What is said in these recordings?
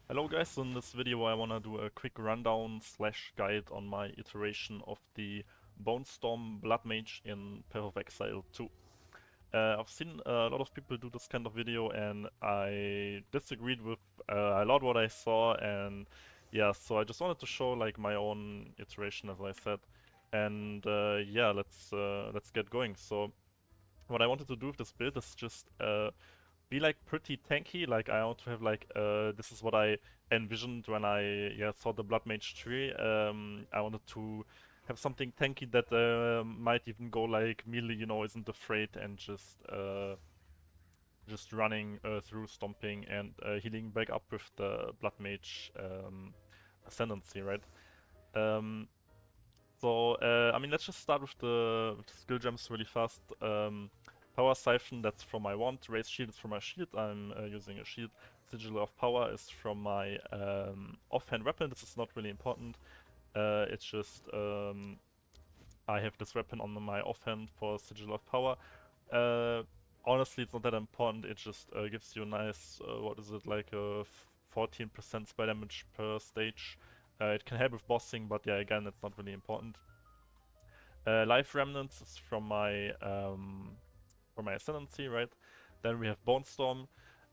Hello guys, in this video I wanna do a quick rundown slash guide on my iteration of the Bonestorm Blood Mage in Path of Exile 2. I've seen a lot of people do this kind of video and I disagreed with a lot what I saw, and yeah, so I just wanted to show like my own iteration as I said. And yeah, let's get going. So what I wanted to do with this build is just be like pretty tanky. Like I want to have like this is what I envisioned when I saw the Blood Mage tree. I wanted to have something tanky that might even go like melee, isn't afraid and just running through, stomping and healing back up with the Blood Mage ascendancy, right? Um, I mean, let's just start with the skill gems really fast. Power Siphon, that's from my wand. Raise Shield is from my shield. I'm using a shield. Sigil of Power is from my offhand weapon. This is not really important. It's just I have this weapon on my offhand for Sigil of Power. Uh, Honestly, it's not that important. It just gives you a nice, what is it, like a 14% spell damage per stage. It can help with bossing, but yeah, again, it's not really important. Life Remnants is from my Ascendancy, right? Then we have Bonestorm,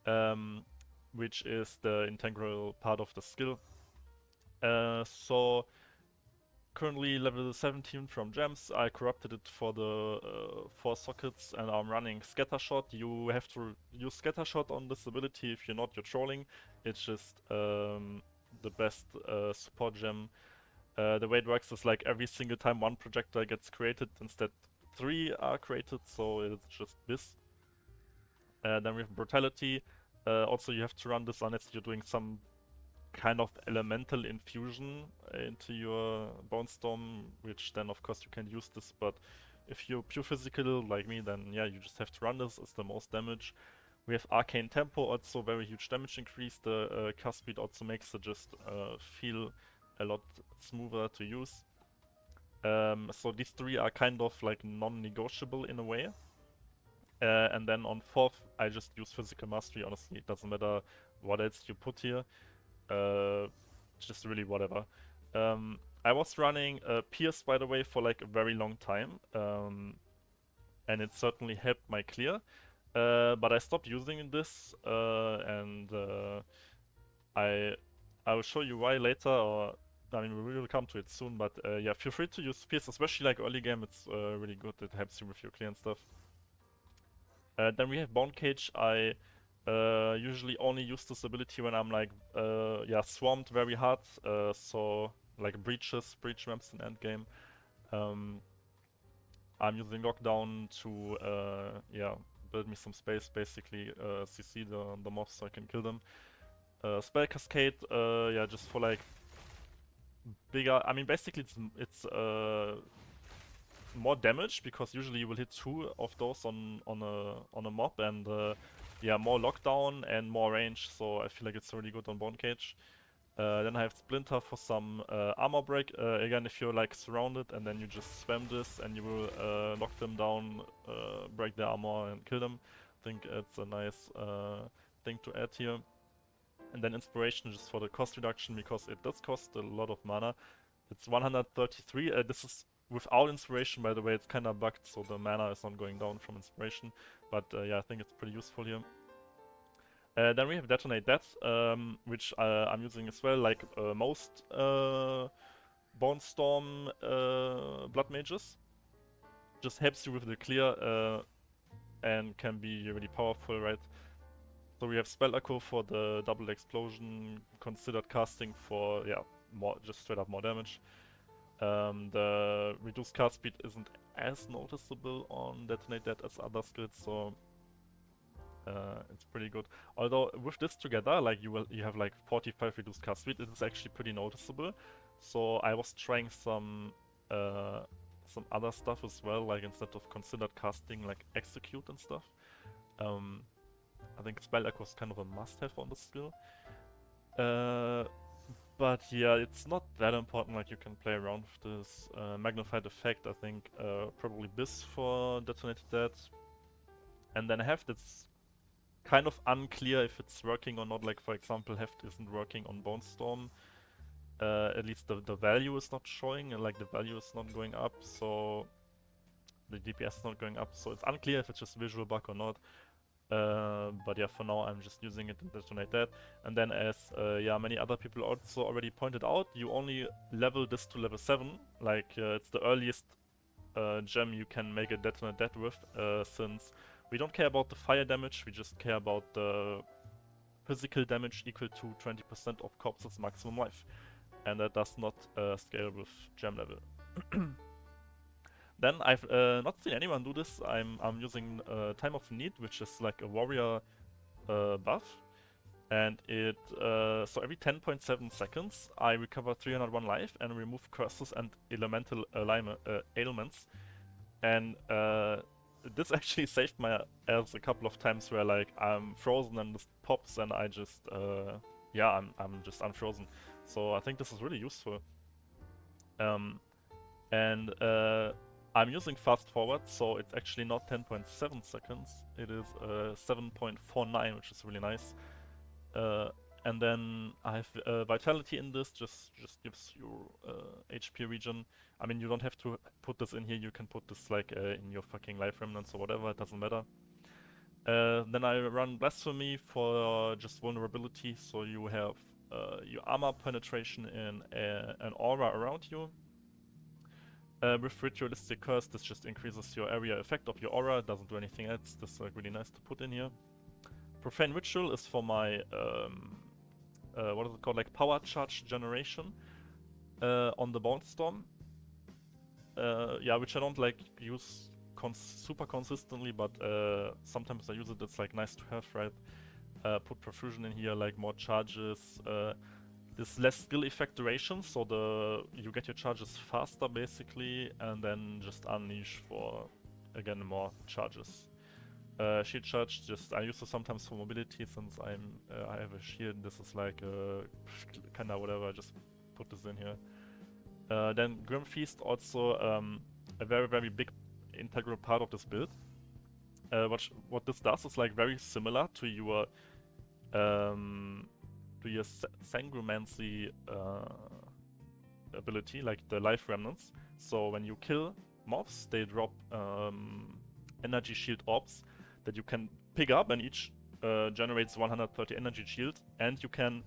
um, which is the integral part of the skill. So currently level 17 from gems. I corrupted it for the 4 sockets and I'm running Scattershot. You have to use Scattershot on this ability. If you're not, you're trolling. It's just the best support gem. The way it works is like every single time one projectile gets created, instead 3 are created, so it's just this. Then we have Brutality. Also, you have to run this unless you're doing some kind of elemental infusion into your Bonestorm, which then of course you can use this, but if you're pure physical like me, then yeah, you just have to run this. It's the most damage. We have Arcane Tempo, also very huge damage increase. The cast speed also makes it just feel a lot smoother to use. So these 3 are kind of like non-negotiable in a way. And then on 4th, I just use Physical Mastery. Honestly, it doesn't matter what else you put here. Just really whatever. I was running Pierce, by the way, for like a very long time. And it certainly helped my clear. But I stopped using this, and I I will show you why later, or I mean we will come to it soon. But yeah, feel free to use Pierce, especially like early game. It's really good. It helps you with your clear and stuff. Then we have Bone Cage. I usually only use this ability when I'm like swamped very hard. So like breach maps in endgame. Um, I'm using Lockdown to build me some space, basically CC the mobs so I can kill them. Spell Cascade, just for like bigger. I mean, basically it's more damage because usually you will hit 2 of those on a mob, and yeah, more lockdown and more range. So I feel like it's really good on Bone Cage. Then I have Splinter for some armor break. Again, if you're like surrounded and then you just spam this and you will lock them down, break their armor and kill them. I think it's a nice thing to add here. And then Inspiration just for the cost reduction because it does cost a lot of mana. It's 133. This is without Inspiration, by the way. It's kind of bugged, so the mana is not going down from Inspiration. But yeah, I think it's pretty useful here. Then we have Detonate Death, which I'm using as well, like most Bonestorm Blood Mages. Just helps you with the clear and can be really powerful, right? So we have Spell Echo for the double explosion, considered casting for, yeah, more, just straight up more damage. The reduced card speed isn't as noticeable on Detonate Death as other skills, so it's pretty good. Although with this together, like you have like 45 reduced cast speed, it is actually pretty noticeable. So I was trying some other stuff as well, like instead of considered casting, like execute and stuff. I think Spell Echo is kind of a must-have on the skill. But yeah, it's not that important. Like you can play around with this magnified effect. I think probably Biss for Detonated Dead, and then I have this kind of unclear if it's working or not. Like for example, Heft isn't working on Bonestorm. At least the value is not showing, and like the value is not going up, so the DPS is not going up. So it's unclear if it's just visual bug or not. But yeah, for now I'm just using it to detonate that. And then as yeah, many other people also already pointed out, you only level this to level 7. Like it's the earliest gem you can make a detonate that with, since we don't care about the fire damage, we just care about the physical damage equal to 20% of corpse's maximum life. And that does not scale with gem level. Then I've not seen anyone do this. I'm using Time of Need, which is like a warrior buff. And it, so every 10.7 seconds I recover 301 life and remove curses and elemental ailments. And this actually saved my ass a couple of times where like I'm frozen and this pops and I just, yeah, I'm just unfrozen. So I think this is really useful. And I'm using fast forward, so it's actually not 10.7 seconds, it is 7.49, which is really nice. And then I have Vitality in this, just gives you HP regen. I mean, you don't have to put this in here, you can put this like in your fucking life remnants or whatever, it doesn't matter. Then I run Blasphemy for just vulnerability, so you have your armor penetration in an aura around you. With Ritualistic Curse, this just increases your area effect of your aura, it doesn't do anything else, this is like really nice to put in here. Profane Ritual is for my, what is it called, like power charge generation on the Bonestorm. Yeah, which I don't like use super consistently, but sometimes I use it, it's like nice to have, right? Put Perfusion in here, like more charges. This less skill effect duration, so you get your charges faster basically, and then just unleash for again more charges. Shield charge, just I use it sometimes for mobility since I have a shield. This is like kinda whatever. I just put this in here. Then Grim Feast, also a very big integral part of this build. What this does is like very similar to your Sangromancy ability, like the life remnants. So when you kill mobs, they drop energy shield orbs that you can pick up, and each generates 130 energy shield, and you can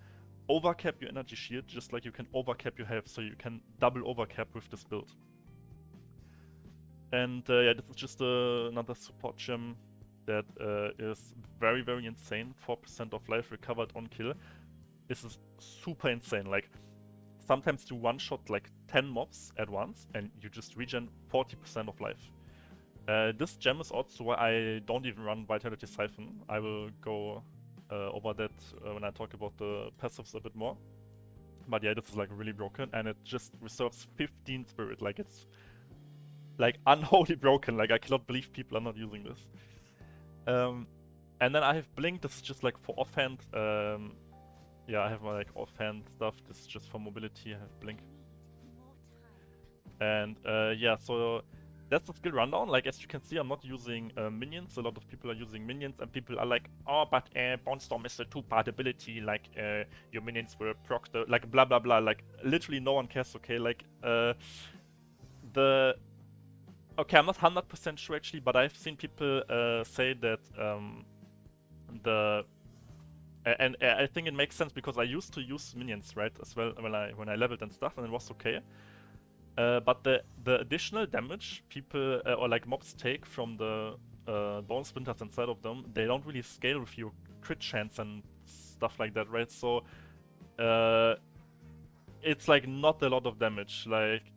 overcap your energy shield just like you can overcap your health, so you can double overcap with this build. And yeah, this is just another support gem that is very insane. 4% of life recovered on kill. This is super insane. Like, sometimes you one-shot like 10 mobs at once and you just regen 40% of life. This gem is also why I don't even run Vitality Siphon. I will go over that when I talk about the passives a bit more. But yeah, this is like really broken, and it just reserves 15 spirit. Like, it's like unholy broken. Like, I cannot believe people are not using this. And then I have Blink. This is just like for offhand. Yeah, I have my like offhand stuff. This is just for mobility. I have Blink. And yeah, so that's the skill rundown. Like, as you can see, I'm not using minions. A lot of people are using minions, and people are like, oh, but Bonestorm is a 2-part ability. Like, your minions will proc the, like, blah blah blah. Like, literally no one cares. Okay, like okay, I'm not 100% sure actually, but I've seen people say that and I think it makes sense because I used to use minions, right, as well when I leveled and stuff, and it was okay. But the additional damage people or like mobs take from the bone splinters inside of them, they don't really scale with your crit chance and stuff like that, right? So it's like not a lot of damage. Like,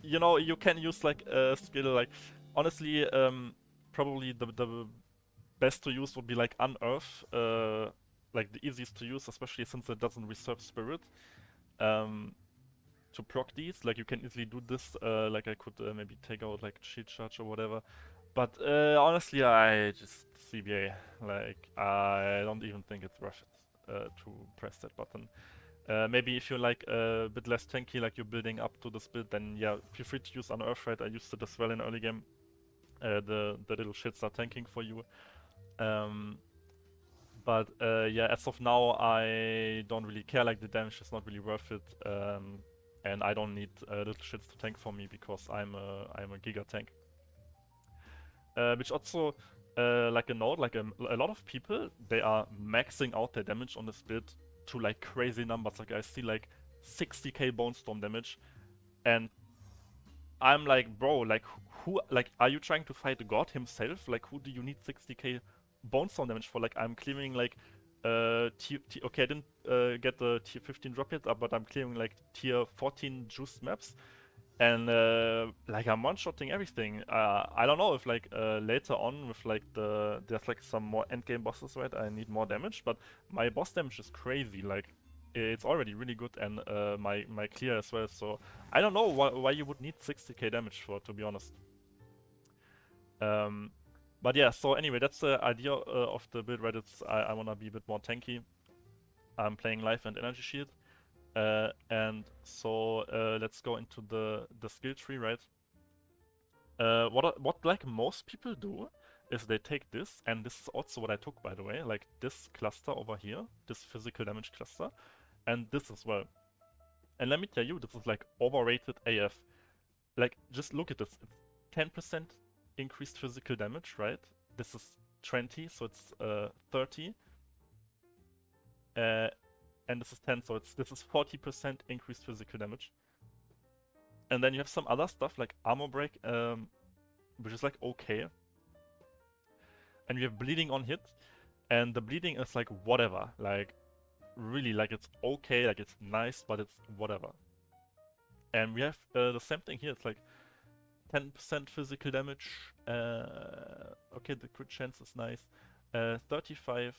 you know, you can use like a skill like, honestly, probably the best to use would be like Unearth, like the easiest to use, especially since it doesn't reserve spirit. To proc these, like you can easily do this, like I could maybe take out like shield charge or whatever. But honestly, I just CBA, like I don't even think it's worth it to press that button. Maybe if you're like a bit less tanky, like you're building up to this build, then yeah, feel free to use Unearth, right? I used it as well in early game. The little shits are tanking for you. But yeah, as of now, I don't really care. Like the damage is not really worth it, and I don't need little shits to tank for me because I'm a giga tank. Which also, like a note, like a lot of people, they are maxing out their damage on this build to like crazy numbers. Like I see like 60k Bonestorm damage, and I'm like, bro, like who, like, are you trying to fight God himself? Like, who do you need 60k Bonestorm damage for? Like, I'm clearing like, okay, I didn't get the tier 15 drop yet, but I'm clearing like tier 14 juiced maps. And like I'm one-shotting everything. I don't know if like later on with like there's like some more endgame bosses, right? I need more damage, but my boss damage is crazy. Like it's already really good, and my clear as well. So I don't know why you would need 60k damage for, to be honest. But yeah. So anyway, that's the idea of the build, right? It's I wanna be a bit more tanky. I'm playing life and energy shield. And so let's go into the skill tree, right? What like most people do is they take this, and this is also what I took, by the way, like this cluster over here, this physical damage cluster, and this as well. And let me tell you, this is like overrated AF. Like, just look at this. It's 10% increased physical damage, right? This is 20, so it's 30. And this is 10, so this is 40% increased physical damage. And then you have some other stuff like armor break, which is like okay. And you have bleeding on hit, and the bleeding is like whatever, like really, like it's okay, like it's nice, but it's whatever. And we have the same thing here. It's like 10% physical damage. Okay, the crit chance is nice. 35.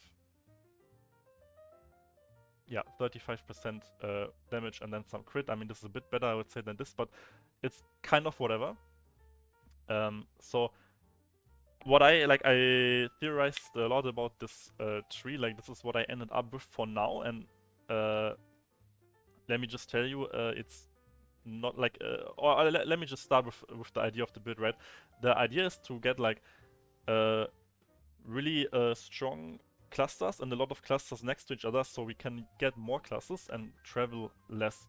Yeah, 35% damage and then some crit. I mean, this is a bit better, I would say, than this, but it's kind of whatever. So what I theorized a lot about this tree. Like, this is what I ended up with for now, and let me just tell you, it's not like, or let me just start with the idea of the build, right? The idea is to get like really strong clusters and a lot of clusters next to each other, so we can get more classes and travel less.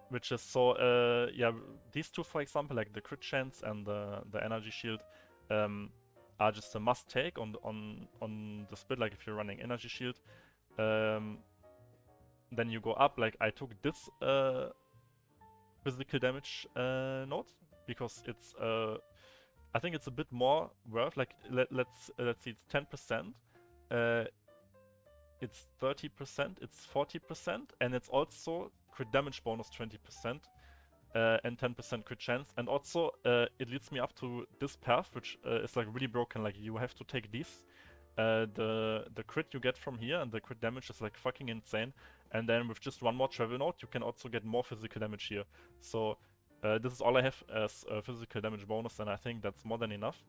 Which is so, yeah, these two, for example, like the crit chance and the energy shield, are just a must take on the split. Like if you're running energy shield, then you go up. Like I took this physical damage node because it's I think it's a bit more worth. Like let's see, it's 10%, it's 30%, it's 40%, and it's also crit damage bonus 20%, and 10% crit chance. And also it leads me up to this path, which is like really broken. Like you have to take these. The crit you get from here and the crit damage is like fucking insane. And then with just one more travel node, you can also get more physical damage here. So this is all I have as a physical damage bonus, and I think that's more than enough.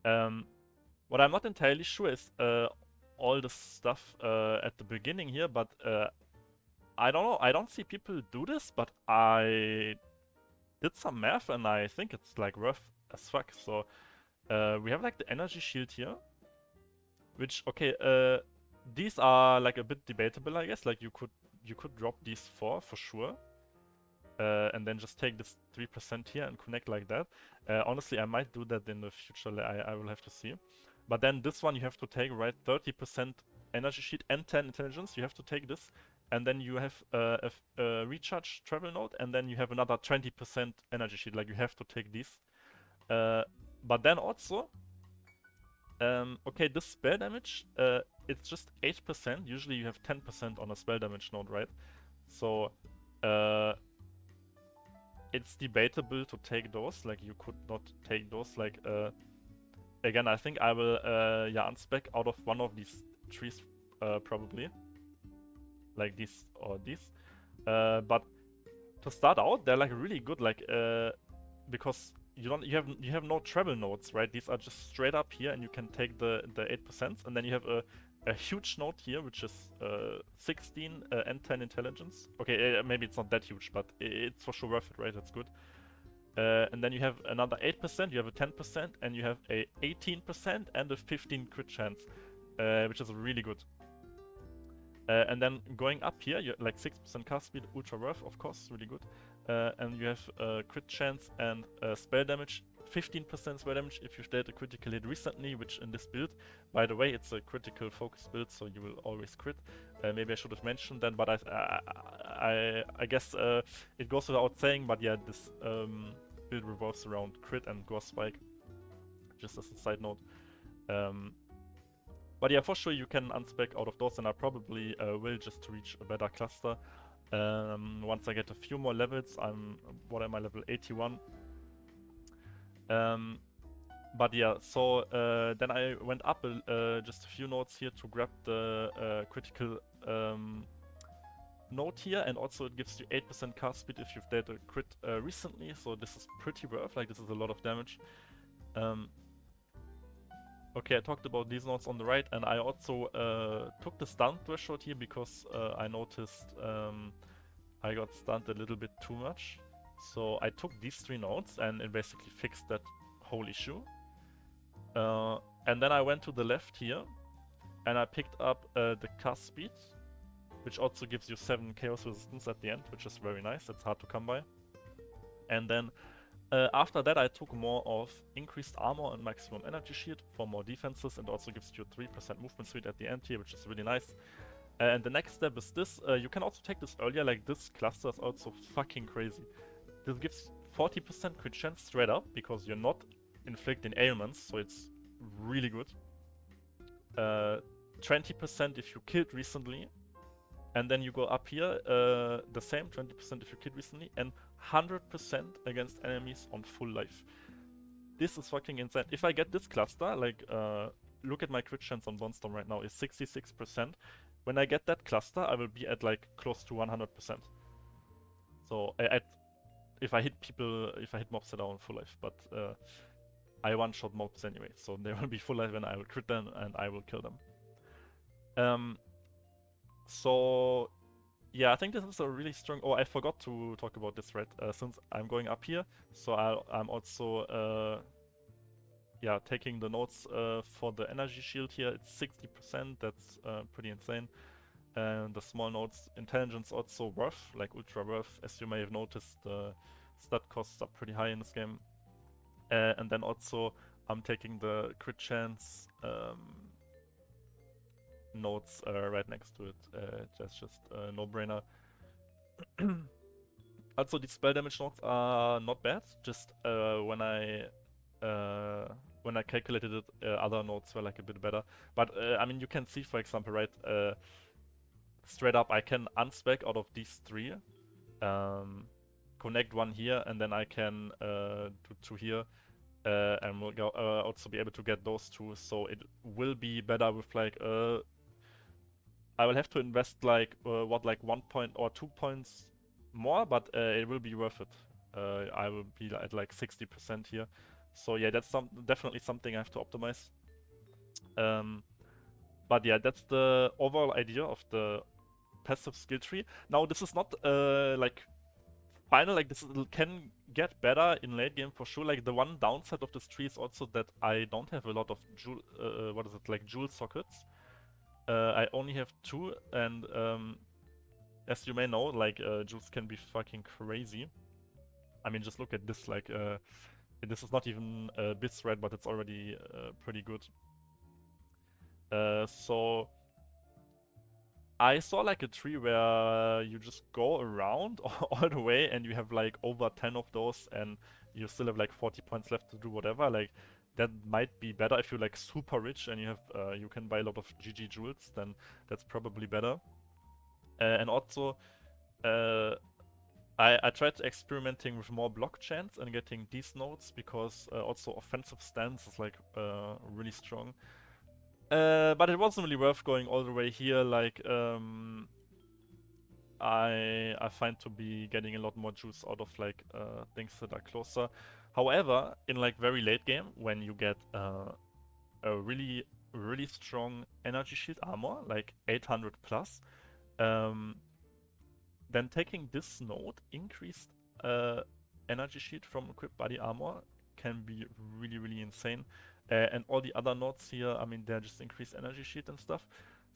What I'm not entirely sure is all the stuff at the beginning here, but I don't know. I don't see people do this, but I did some math and I think it's like worth as fuck. So we have like the energy shield here, which, okay, these are like a bit debatable, I guess. Like you could drop these for sure. And then just take this 3% here and connect like that. Honestly, I might do that in the future. I will have to see. But then this one you have to take, right? 30% energy sheet and 10 intelligence. You have to take this. And then you have a recharge travel node. And then you have another 20% energy sheet. Like you have to take these. But then also, okay, this spell damage, it's just 8%. Usually you have 10% on a spell damage node, right? So, it's debatable to take those. Like you could not take those. Like again, I think I will yeah, unspec out of one of these trees probably, like these or these. But to start out, they're like really good. Like because you have no travel nodes, right? These are just straight up here, and you can take the 8%, and then you have a huge node here, which is 16 and 10 intelligence. Okay, maybe it's not that huge, but it's for sure worth it, right? That's good. And then you have another 8%, you have a 10%, and you have a 18% and a 15 crit chance, which is really good. And then going up here, you like 6% cast speed, ultra worth, of course, really good. And you have crit chance and spell damage, 15% spell damage if you've dealt a critical hit recently, which in this build, by the way, it's a critical focus build, so you will always crit. Maybe I should have mentioned that, but I guess it goes without saying, but yeah, this build revolves around crit and gore spike, just as a side note. But yeah, for sure you can unspec out of those, and I probably will just to reach a better cluster. Once I get a few more levels, what am I, level 81? But yeah, so then I went up just a few nodes here to grab the critical node here, and also it gives you 8% cast speed if you've dealt a crit recently, so this is pretty worth, like this is a lot of damage. Okay, I talked about these nodes on the right, and I also took the stun threshold here because I noticed I got stunned a little bit too much. So I took these 3 nodes and it basically fixed that whole issue. And then I went to the left here and I picked up the cast speed, which also gives you 7 chaos resistance at the end, which is very nice. It's hard to come by. And then after that, I took more of increased armor and maximum energy shield for more defenses, and also gives you 3% movement speed at the end here, which is really nice. And the next step is this. You can also take this earlier, like this cluster is also fucking crazy. This gives 40% crit chance straight up, because you're not inflicting ailments, so it's really good. 20% if you killed recently. And then you go up here, the same, 20% if you killed recently, and 100% against enemies on full life. This is fucking insane. If I get this cluster, like, look at my crit chance on Bonestorm right now, is 66%. When I get that cluster, I will be at like close to 100%. So, if I hit people, if I hit mobs that are on full life, but I one-shot mobs anyway, so they will be full life and I will crit them and I will kill them. So, yeah, I think this is a really strong... Oh, I forgot to talk about this, right? Since I'm going up here, so I'm also, yeah, taking the nodes for the energy shield here. It's 60%, that's pretty insane. And the small nodes, intelligence also worth, like ultra worth. As you may have noticed, the stat costs are pretty high in this game. And then also, I'm taking the crit chance nodes right next to it. That's just a no-brainer. Also, these spell damage nodes are not bad. Just when I calculated it, other nodes were like a bit better. But I mean, you can see, for example, right, straight up, I can unspec out of these 3, connect 1 here, and then I can do 2 here. And we'll go, also be able to get those 2, so it will be better with like I will have to invest like like 1 point or 2 points more, but it will be worth it. I will be at like 60% here, so yeah, that's definitely something I have to optimize. But yeah, that's the overall idea of the passive skill tree. Now this is not like final, like this can get better in late game for sure. Like the one downside of this tree is also that I don't have a lot of jewel sockets. I only have 2, and as you may know, like jewels can be fucking crazy. I mean, just look at this, like this is not even bits right, but it's already pretty good. So I saw like a tree where you just go around all the way and you have like over 10 of those and you still have like 40 points left to do whatever. Like that might be better if you're like super rich and you have you can buy a lot of GG jewels, then that's probably better. And also I tried experimenting with more block chance and getting these nodes because also offensive stance is like really strong. But it wasn't really worth going all the way here. Like I find to be getting a lot more juice out of like things that are closer. However, in like very late game, when you get a really strong energy shield armor, like 800 plus, then taking this node increased energy shield from equipped body armor can be really insane. And all the other nodes here, I mean, they're just increased energy shield and stuff.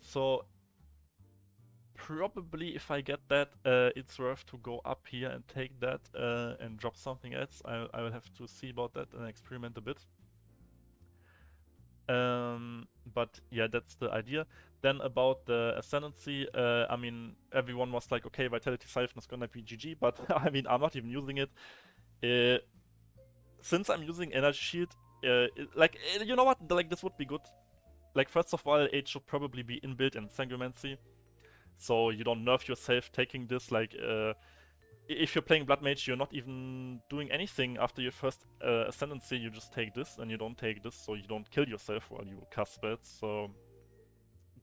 So probably if I get that, it's worth to go up here and take that and drop something else. I will have to see about that and experiment a bit. But yeah, that's the idea. Then about the Ascendancy, I mean, everyone was like, okay, Vitality Siphon is gonna be GG, but I mean, I'm not even using it. Since I'm using Energy Shield, you know what? Like, this would be good. Like, first of all, it should probably be inbuilt in Sanguimancy, so you don't nerf yourself taking this. Like, if you're playing Blood Mage, you're not even doing anything after your first Ascendancy, you just take this, and you don't take this, so you don't kill yourself while you cast spells, so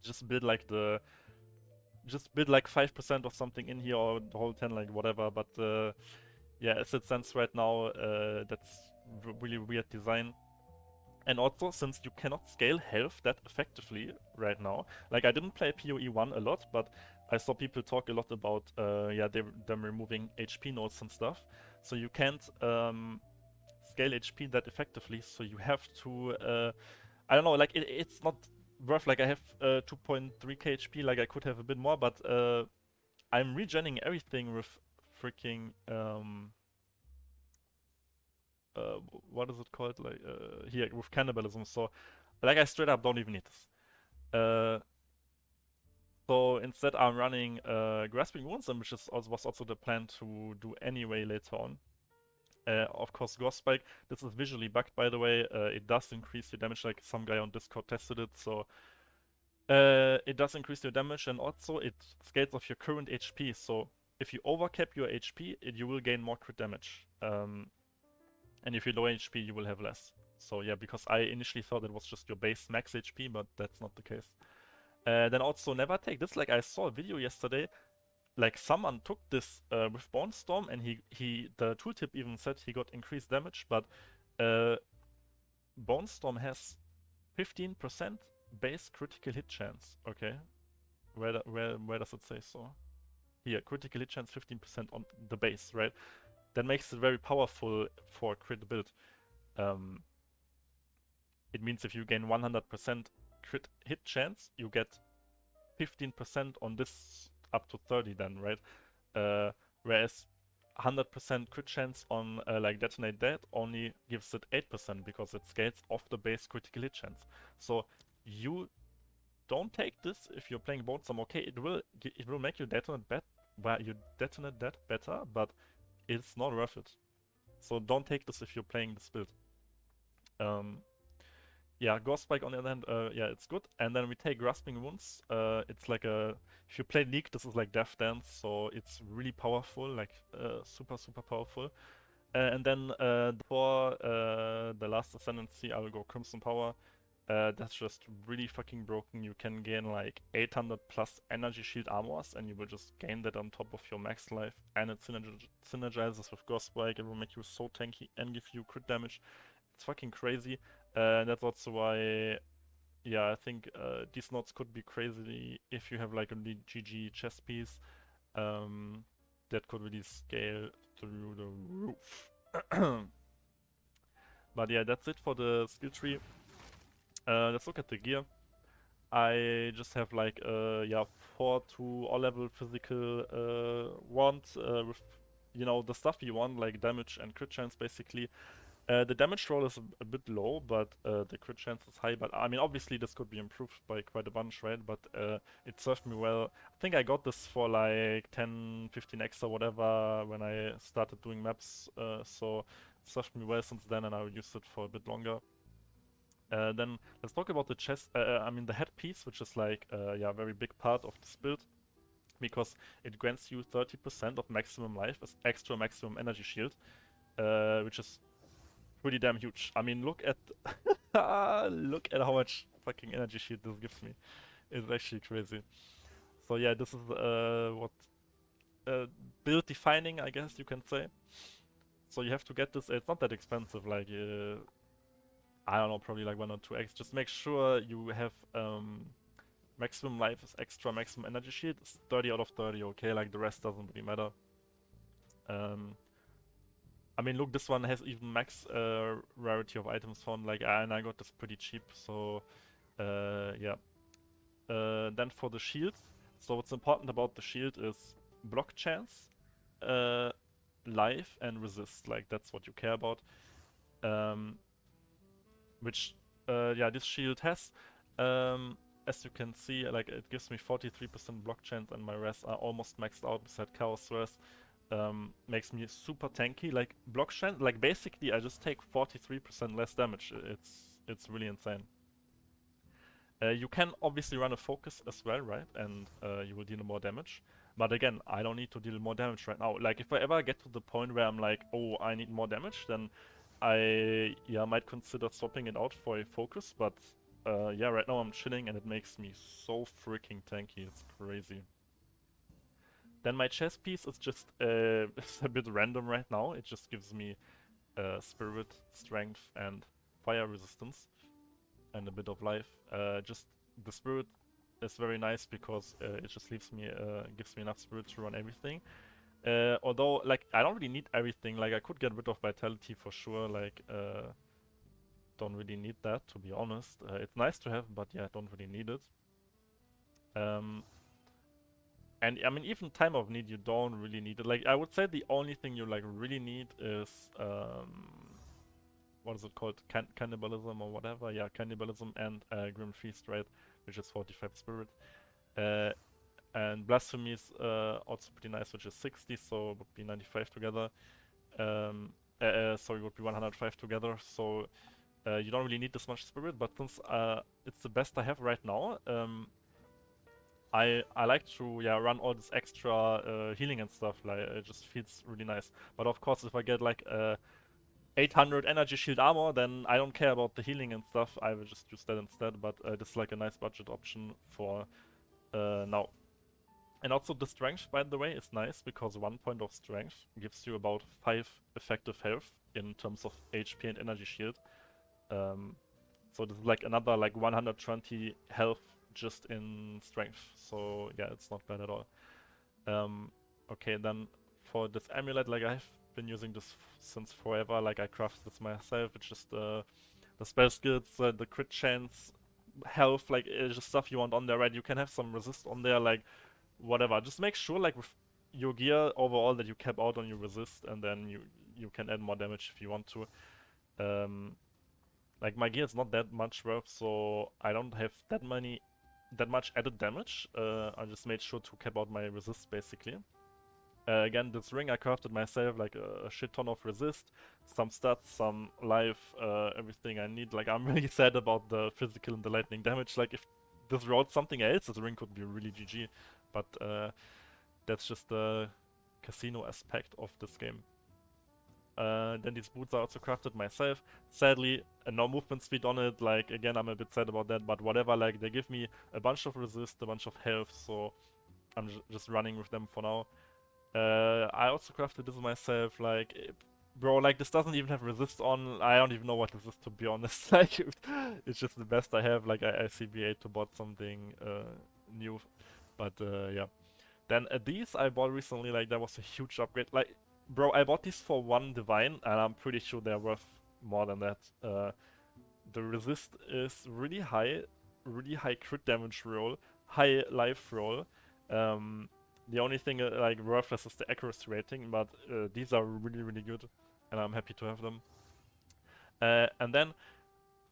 just build like 5% or something in here, or the whole 10, like whatever, but yeah, as it stands right now, that's really weird design. And also, since you cannot scale health that effectively right now, like I didn't play PoE1 a lot, but I saw people talk a lot about, yeah, them removing HP nodes and stuff. So you can't scale HP that effectively, so you have to, I don't know, like it's not worth, like I have 2.3k HP, like I could have a bit more, but I'm regenning everything with freaking, what is it called? Like here with cannibalism. So, like I straight up don't even need this. So instead, I'm running grasping wounds, which was also the plan to do anyway later on. Of course, Ghost Spike. This is visually bugged, by the way. It does increase your damage. Like some guy on Discord tested it, so it does increase your damage, and also it scales off your current HP. So if you overcap your HP, you will gain more crit damage. And if you low HP, you will have less. So yeah, because I initially thought it was just your base max HP, but that's not the case. Then also never take this. Like I saw a video yesterday, like someone took this with Bonestorm, and the tooltip even said he got increased damage, but Bonestorm has 15% base critical hit chance. Okay, where does it say so? Here, critical hit chance 15% on the base, right? That makes it very powerful for crit build. It means if you gain 100% crit hit chance, you get 15% on this up to 30 then, right? Whereas 100% crit chance on like Detonate Dead only gives it 8% because it scales off the base critical hit chance. So you don't take this if you're playing Bonestorm. Okay, it will make you detonate that better, but it's not worth it. So don't take this if you're playing this build. Yeah, Ghost Spike on the other hand, yeah, it's good. And then we take Grasping Wounds. It's like if you play League, this is like Death Dance, so it's really powerful, like super powerful. And then for the last Ascendancy, I will go Crimson Power. That's just really fucking broken. You can gain like 800 plus energy shield armors, and you will just gain that on top of your max life. And it synergizes with Ghost Spike. It will make you so tanky and give you crit damage. It's fucking crazy. That's also why, yeah, I think these nodes could be crazy if you have like a GG chess piece. That could really scale through the roof. But yeah, that's it for the skill tree. Let's look at the gear. I just have like yeah, 4 to all level physical wand with, you know, the stuff you want, like damage and crit chance basically. The damage roll is a bit low, but the crit chance is high. But I mean, obviously this could be improved by quite a bunch, right? But it served me well. I think I got this for like 10, 15 extra, whatever, when I started doing maps. So it served me well since then, and I will use it for a bit longer. Then let's talk about the chest. I mean the headpiece, which is like yeah, a very big part of this build, because it grants you 30% of maximum life as extra maximum energy shield, which is pretty damn huge. I mean, look at look at how much fucking energy shield this gives me. It's actually crazy. So yeah, this is what build defining, I guess you can say. So you have to get this. It's not that expensive, like I don't know, probably like 1 or 2x. Just make sure you have maximum life is extra maximum energy shield. It's 30 out of 30, okay? Like the rest doesn't really matter. I mean, look, this one has even max rarity of items found, like, and I got this pretty cheap, so yeah. Then for the shield, so what's important about the shield is block chance, life, and resist. Like, that's what you care about. Which, yeah, this shield has. As you can see, like, it gives me 43% block chance, and my res are almost maxed out beside chaos res. Makes me super tanky. Like, block chance, like, basically I just take 43% less damage. It's really insane. You can obviously run a focus as well, right? And you will deal more damage. But again, I don't need to deal more damage right now. Like, if I ever get to the point where I'm like, oh, I need more damage, then I might consider swapping it out for a focus. But yeah, right now I'm chilling and it makes me so freaking tanky. It's crazy. Then my chess piece is just it's a bit random right now. It just gives me spirit, strength, and fire resistance, and a bit of life. Just the spirit is very nice because it just gives me enough spirit to run everything. Although, like, I don't really need everything. Like, I could get rid of vitality for sure. Like, don't really need that, to be honest. It's nice to have, but yeah, I don't really need it. And I mean, even time of need, you don't really need it. Like, I would say the only thing you like really need is what is it called? Cannibalism or whatever. Yeah, cannibalism and Grim Feast, right? Which is 45 spirit. And Blasphemy is also pretty nice, which is 60, so it would be 95 together. Sorry, it would be 105 together. So you don't really need this much spirit, but since it's the best I have right now, I like to run all this extra healing and stuff. Like, it just feels really nice. But of course, if I get like 800 energy shield armor, then I don't care about the healing and stuff. I will just use that instead. But this is like a nice budget option for now. And also the strength, by the way, is nice because 1 point of strength gives you about 5 effective health in terms of HP and energy shield. So this is like another like 120 health just in strength. So yeah, it's not bad at all. Okay, then for this amulet, like, I've been using this since forever. Like, I crafted this myself. It's just the spell skills, the crit chance, health, like, it's just stuff you want on there, right? You can have some resist on there, like, whatever. Just make sure, like, with your gear overall that you cap out on your resist, and then you can add more damage if you want to. Like, my gear is not that much worth, so I don't have that much added damage. I just made sure to cap out my resist, basically. Again, this ring I crafted myself, like a shit ton of resist, some stats, some life, everything I need. Like, I'm really sad about the physical and the lightning damage. Like, if this wrote something else, this ring could be really GG. But that's just the casino aspect of this game. Then these boots are also crafted myself. Sadly, no movement speed on it. Like, again, I'm a bit sad about that, but whatever. Like, they give me a bunch of resist, a bunch of health, so I'm just running with them for now. I also crafted this myself. Like, bro, like, this doesn't even have resist on. I don't even know what this is, to be honest. Like, it's just the best I have. Like, I CBA to bought something new, but yeah. Then these I bought recently. Like, that was a huge upgrade. Like, bro, I bought these for 1 divine, and I'm pretty sure they're worth more than that. The resist is really high crit damage roll, high life roll. The only thing like worthless is the accuracy rating, but these are really good, and I'm happy to have them. And then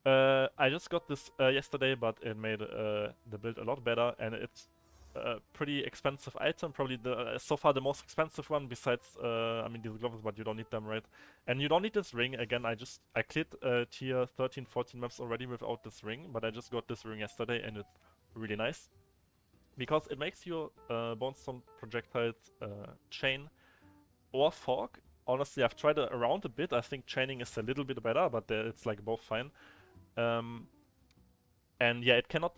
I just got this yesterday, but it made the build a lot better, and it's a pretty expensive item, probably so far the most expensive one besides, I mean, these gloves, but you don't need them, right? And you don't need this ring. Again, I cleared tier 13, 14 maps already without this ring, but I just got this ring yesterday, and it's really nice. Because it makes your Bonestorm projectiles chain or fog. Honestly, I've tried it around a bit. I think chaining is a little bit better, but it's like both fine. And yeah, it cannot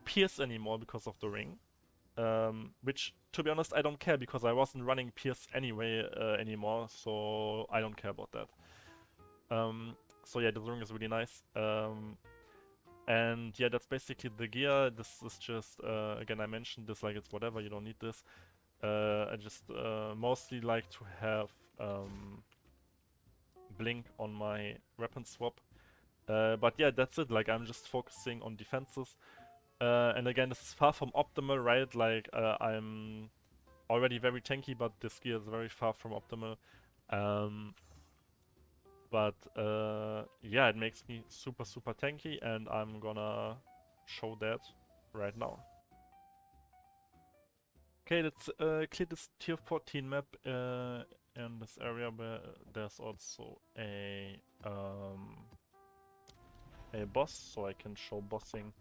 pierce anymore because of the ring. Which, to be honest, I don't care because I wasn't running pierce anyway anymore, so I don't care about that. So yeah, this ring is really nice. And yeah, that's basically the gear. This is just, again, I mentioned this, like, it's whatever, you don't need this. I just mostly like to have blink on my weapon swap. But yeah, that's it. Like, I'm just focusing on defenses. And again, this is far from optimal, right? Like, I'm already very tanky, but this gear is very far from optimal. But yeah, it makes me super, super tanky, and I'm gonna show that right now. Okay, let's clear this tier 14 map in this area where there's also a boss, so I can show bossing.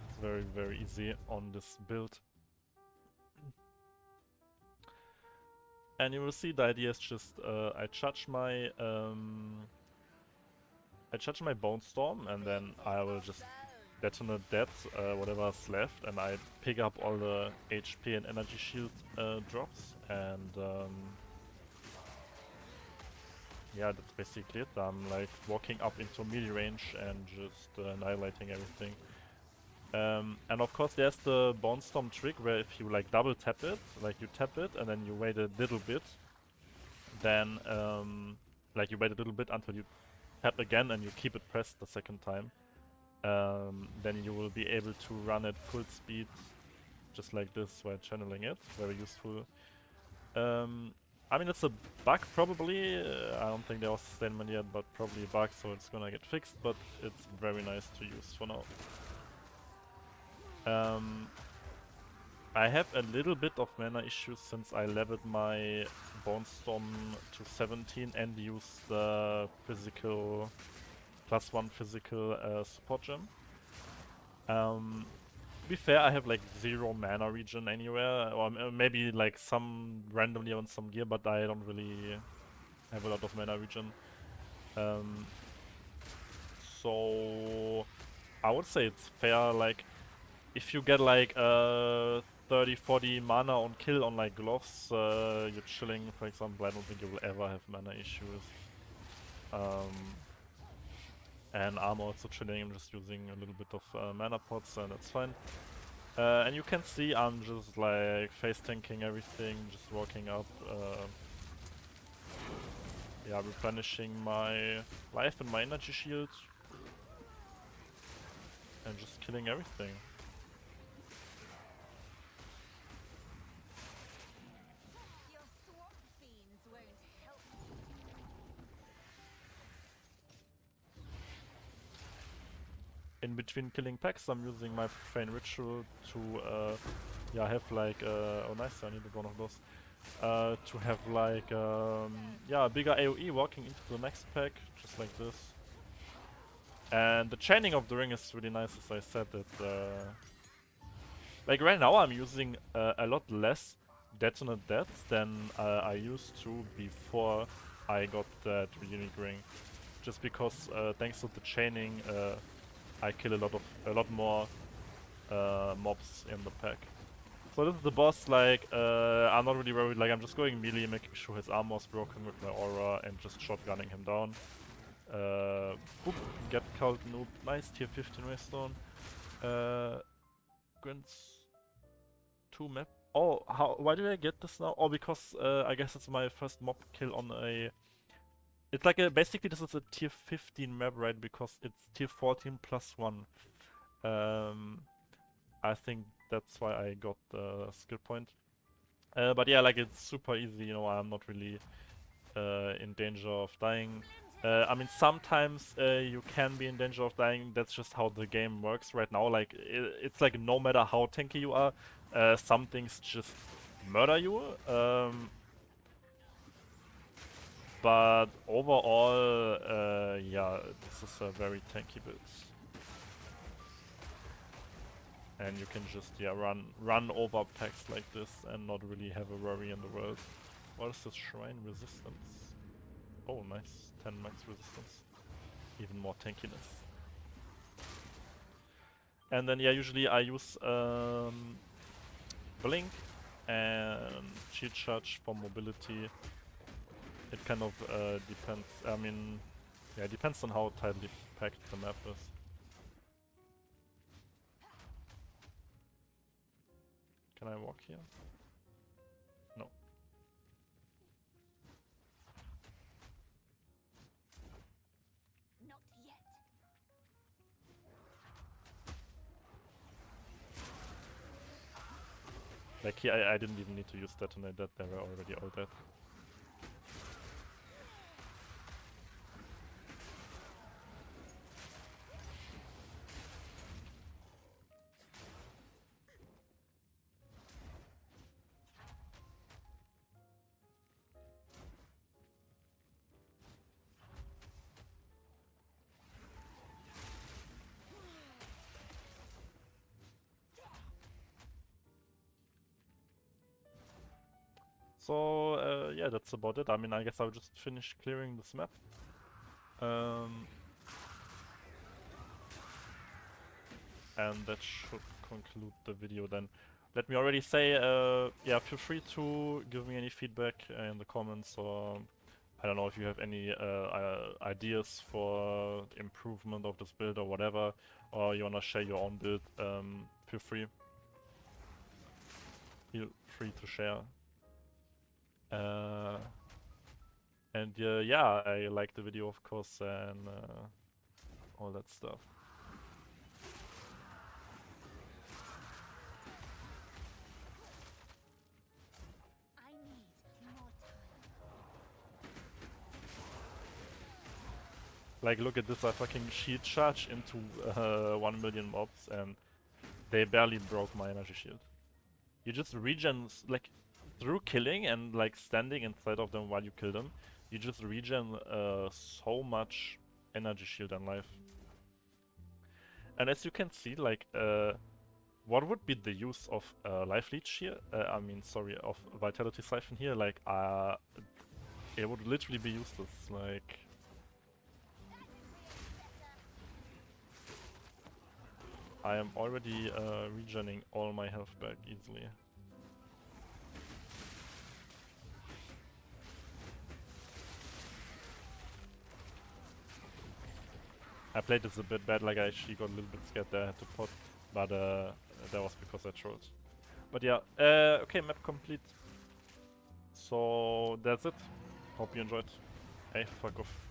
It's very, very easy on this build. And you will see the idea is just I charge my Bonestorm, and then I will just detonate that, whatever's left, and I pick up all the HP and energy shield drops, and yeah, that's basically it. I'm like walking up into melee range and just annihilating everything. And of course there's the Bonestorm trick where if you like double tap it, like you tap it and then you wait a little bit, then like you wait a little bit until you tap again and you keep it pressed the second time. Then you will be able to run at full speed just like this while channeling it. Very useful. I mean, it's a bug probably. I don't think there was a statement yet, but probably a bug, so it's gonna get fixed, but it's very nice to use for now. I have a little bit of mana issues since I leveled my Bonestorm to 17 and used the physical +1 physical support gem. To be fair, I have like 0 mana regen anywhere, or maybe like some randomly on some gear, but I don't really have a lot of mana regen. So I would say it's fair, like if you get like 30-40 mana on kill on like gloves, you're chilling, for example, I don't think you will ever have mana issues. And I'm also chilling, I'm just using a little bit of mana pots, and that's fine. And you can see I'm just like face tanking everything, just walking up, yeah, replenishing my life and my energy shield, and just killing everything. In between killing packs, I'm using my Profane Ritual to, yeah, have like, oh nice, I needed one of those. To have like, yeah, a bigger AoE walking into the next pack, just like this. And the chaining of the ring is really nice, as I said. Like right now I'm using a lot less detonate deaths than I used to before I got that unique ring. Just because thanks to the chaining, I kill a lot more mobs in the pack. So this is the boss. Like I'm not really worried. Like I'm just going melee, making sure his armor's broken with my aura, and just shotgunning him down. Boop, get cult noob. Nice tier 15 waystone. Grins 2 map. Oh, how? Why did I get this now? Oh, because I guess it's my first mob kill on a. It's like a basically this is a tier 15 map, right? Because it's tier 14 +1. I think that's why I got the skill point. But yeah, like it's super easy. You know, I'm not really in danger of dying. I mean, sometimes you can be in danger of dying. That's just how the game works right now. Like, it's like no matter how tanky you are, some things just murder you. But overall, yeah, this is a very tanky build. And you can just, yeah, run over packs like this and not really have a worry in the world. What is this shrine resistance? Oh, nice. 10 max resistance. Even more tankiness. And then, yeah, usually I use Blink and Shield Charge for mobility. It kind of depends. I mean, yeah, it depends on how tightly packed the map is. Can I walk here? No. Like here, I didn't even need to use detonate that, they were already all dead. So yeah, that's about it. I mean, I guess I'll just finish clearing this map. And that should conclude the video then. Let me already say, yeah, feel free to give me any feedback in the comments, or I don't know if you have any ideas for improvement of this build or whatever, or you wanna share your own build. Feel free. Feel free to share. And yeah, I like the video, of course, and all that stuff. I need more time. Like, look at this, I fucking shield charge into 1 million mobs, and they barely broke my energy shield. You just regen, like, through killing and, like, standing inside of them while you kill them, you just regen so much energy shield and life. And as you can see, like, what would be the use of life leech here? I mean, sorry, of vitality siphon here? Like, it would literally be useless, like... I am already regening all my health back easily. I played this a bit bad, like I actually got a little bit scared there, I had to pot, but that was because I trolled. But yeah, okay, map complete. So that's it. Hope you enjoyed. Hey, fuck off.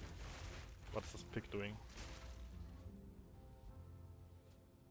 What's this pig doing?